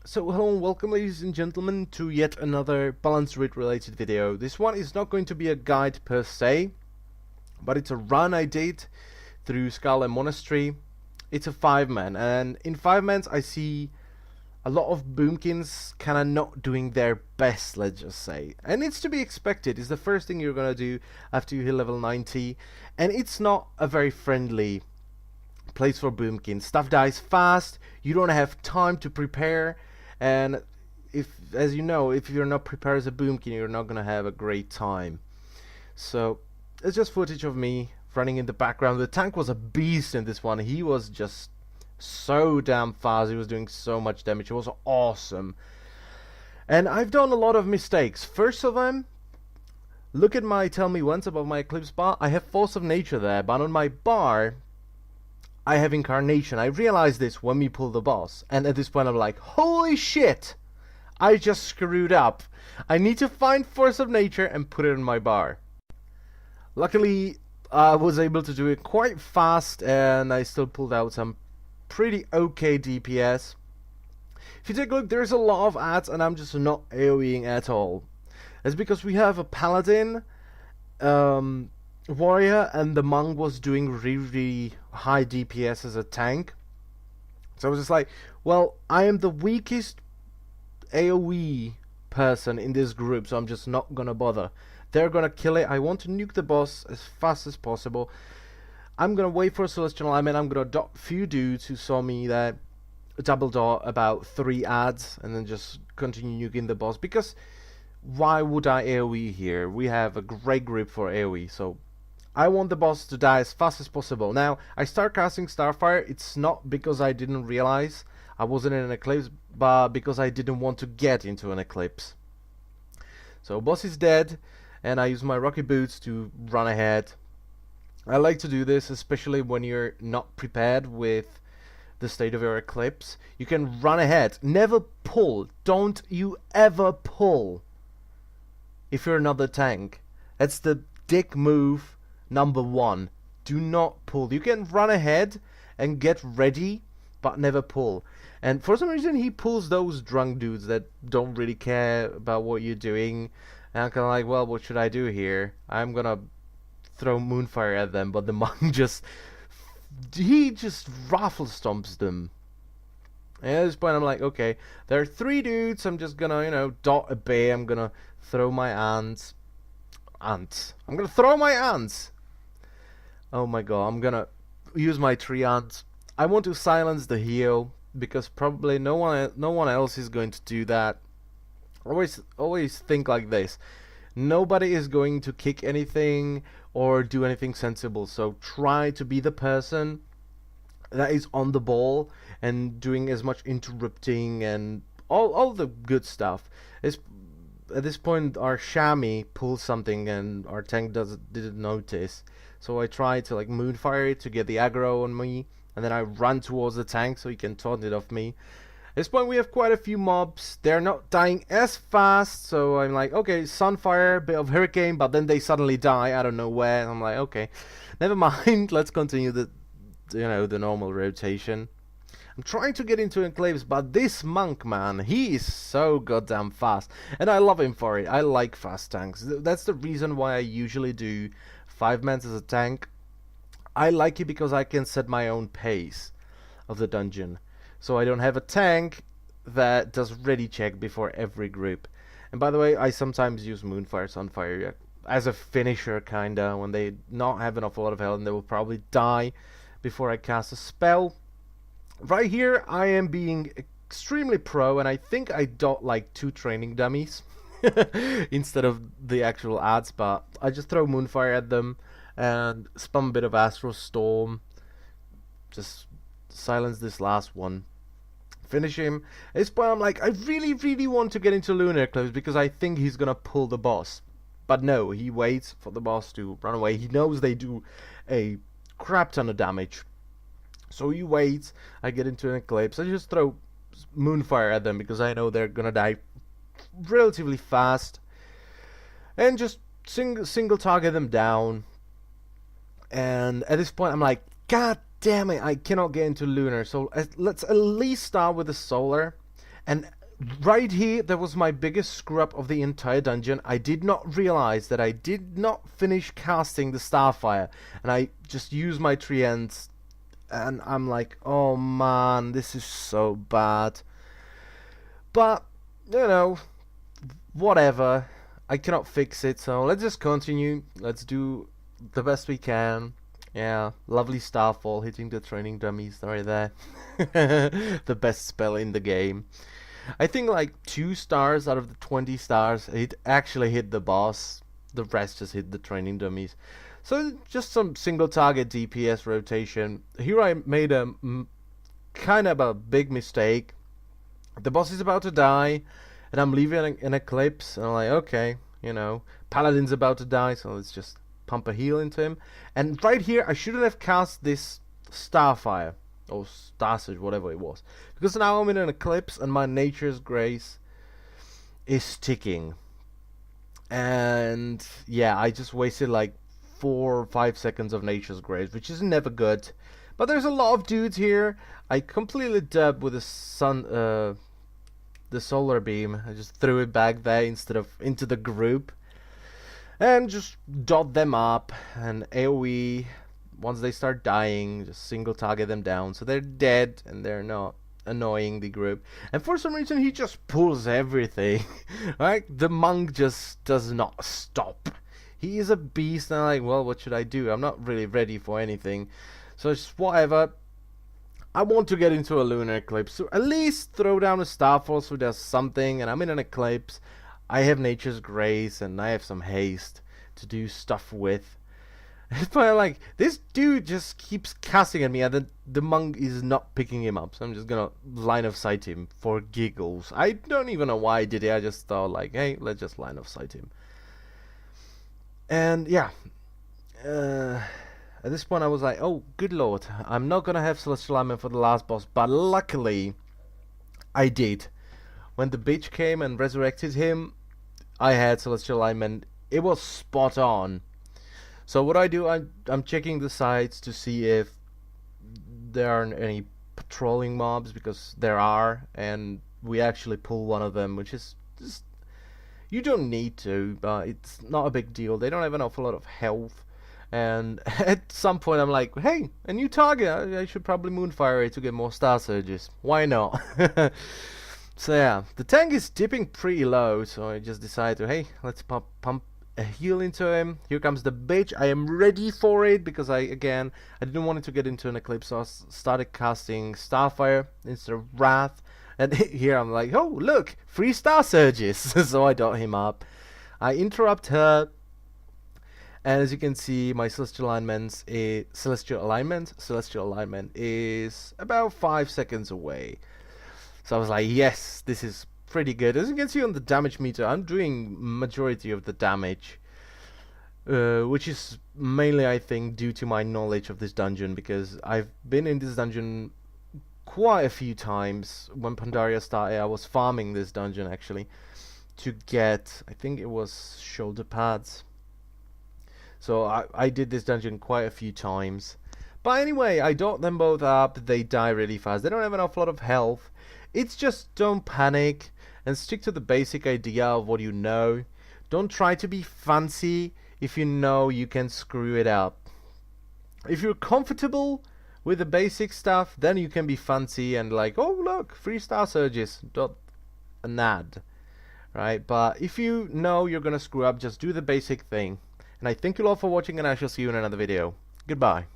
So hello and welcome, ladies and gentlemen, to yet another balanced rate related video. This one is not going to be a guide per se, but it's a run I did through Scarlet Monastery. It's a 5-man, and in 5-mans I see a lot of boomkins kinda not doing their best, let's just say. And it's to be expected. It's the first thing you're gonna do after you hit level 90, and it's not a very friendly place for boomkin. Stuff dies fast, you don't have time to prepare, and as you know, if you're not prepared as a boomkin, you're not gonna have a great time. So it's just footage of me running in the background. The tank was a beast in this one. He was just so damn fast. He was doing so much damage. It was awesome. And I've done a lot of mistakes. First of them, look at my tell me once above my eclipse bar. I have force of nature there, but on my bar I have incarnation. I realized this when we pull the boss, and at this point I'm like, holy shit, I just screwed up. I need to find force of nature and put it in my bar. Luckily I was able to do it quite fast, and I still pulled out some pretty okay DPS. If you take a look, there's a lot of ads and I'm just not AoEing at all. That's because we have a paladin, warrior, and the monk was doing really high DPS as a tank. So I was just like, well, I am the weakest AoE person in this group, so I'm just not gonna bother. They're gonna kill it. I want to nuke the boss as fast as possible. I'm gonna wait for a celestial alignment. I'm gonna dot few dudes who saw me there, double dot about 3 ads, and then just continue nuking the boss, because why would I AoE here? We have a great group for AoE, so I want the boss to die as fast as possible. Now, I start casting Starfire. It's not because I didn't realize I wasn't in an eclipse, but because I didn't want to get into an eclipse. So boss is dead, and I use my rocky boots to run ahead. I like to do this, especially when you're not prepared with the state of your eclipse. You can run ahead. Never pull. Don't you ever pull if you're another tank. That's the dick move number 1. Do not pull. You can run ahead and get ready, but never pull. And for some reason he pulls those drunk dudes that don't really care about what you're doing. And I'm kinda like, well, what should I do here? I'm gonna throw Moonfire at them, but the monk just raffle stomps them. And at this point I'm like, okay, there are 3 dudes, I'm just gonna, dot a bay. I'm gonna throw my ants. I'm gonna throw my ants. Oh my god, I'm gonna use my 3 ants. I want to silence the heal, because probably no one else is going to do that. Always think like this. Nobody is going to kick anything or do anything sensible, so try to be the person that is on the ball and doing as much interrupting and all the good stuff. At this point our chamois pulls something and our tank didn't notice, so I try to like moonfire it to get the aggro on me, and then I run towards the tank so he can taunt it off me. At this point we have quite a few mobs. They're not dying as fast, so I'm like, okay, Sunfire, bit of Hurricane, but then they suddenly die, I don't know where, and I'm like, okay, never mind, let's continue the normal rotation. I'm trying to get into enclaves, but this monk, man, he is so goddamn fast, and I love him for it. I like fast tanks. That's the reason why I usually do 5-mans as a tank. I like it because I can set my own pace of the dungeon. So I don't have a tank that does ready check before every group. And by the way, I sometimes use Moonfire, Sunfire as a finisher, kinda, when they not have enough a lot of health and they will probably die before I cast a spell. Right here, I am being extremely pro, and I think I dot like 2 training dummies instead of the actual ads, but I just throw Moonfire at them and spam a bit of Astral Storm. Just silence this last one. Finish him. At this point I'm like, I really want to get into Lunar Eclipse because I think he's gonna pull the boss. But no, he waits for the boss to run away. He knows they do a crap ton of damage. So he waits, I get into an Eclipse, I just throw Moonfire at them because I know they're gonna die relatively fast. And just single target them down. And at this point I'm like, god damn it, I cannot get into Lunar, so let's at least start with the Solar. And right here, that was my biggest screw up of the entire dungeon. I did not realize that I did not finish casting the Starfire, and I just used my treants, and I'm like, oh man, this is so bad. But, you know, whatever. I cannot fix it, so let's just continue. Let's do the best we can. Yeah, lovely Starfall hitting the training dummies right there. The best spell in the game. I think like 2 stars out of the 20 stars it actually hit the boss. The rest just hit the training dummies. So just some single target DPS rotation. Here I made a kind of a big mistake. The boss is about to die, and I'm leaving an eclipse, and I'm like, okay, you know, Paladin's about to die, so let's just pump a heal into him. And right here, I shouldn't have cast this Starfire, or Star Surge, whatever it was, because now I'm in an eclipse, and my Nature's Grace is ticking. And yeah, I just wasted like 4 or 5 seconds of Nature's Grace, which is never good. But there's a lot of dudes here. I completely dubbed with the solar beam. I just threw it back there instead of into the group, and just dot them up and AoE. Once they start dying, just single target them down so they're dead and they're not annoying the group. And for some reason he just pulls everything. Right? The monk just does not stop. He is a beast, and I'm like, well, what should I do? I'm not really ready for anything. So it's whatever. I want to get into a lunar eclipse, so at least throw down a Starfall so there's something, and I'm in an eclipse. I have Nature's Grace, and I have some haste to do stuff with. But like, this dude just keeps casting at me, and the monk is not picking him up, so I'm just gonna line of sight him for giggles. I don't even know why I did it. I just thought like, hey, let's just line of sight him. And yeah, at this point I was like, oh good lord, I'm not gonna have Celestial Alignment for the last boss, but luckily I did. When the bitch came and resurrected him, I had Celestial Alignment. It was spot on. So what I do, I'm checking the sites to see if there aren't any patrolling mobs, because there are, and we actually pull one of them, which is just, you don't need to, but it's not a big deal. They don't have an awful lot of health. And at some point I'm like, hey, a new target, I should probably Moonfire it to get more Star Surges. Why not? So yeah, the tank is dipping pretty low, so I just decided to, hey, let's pump a heal into him. Here comes the bitch. I am ready for it, because I didn't want it to get into an eclipse, so I started casting Starfire instead of Wrath. And here I'm like, oh look, 3 Star Surges. So I dot him up. I interrupt her. And as you can see, my celestial alignment is about 5 seconds away. So I was like, yes, this is pretty good. As you can see on the damage meter, I'm doing majority of the damage, which is mainly, I think, due to my knowledge of this dungeon, because I've been in this dungeon quite a few times. When Pandaria started, I was farming this dungeon actually to get, I think it was shoulder pads. So I did this dungeon quite a few times. But anyway, I dot them both up. They die really fast. They don't have an awful lot of health. It's just don't panic and stick to the basic idea of what you know. Don't try to be fancy if you know you can screw it up. If you're comfortable with the basic stuff, then you can be fancy and like, oh look, 3 Star Surges, dot a nad. Right? But if you know you're gonna screw up, just do the basic thing. And I thank you all for watching, and I shall see you in another video. Goodbye.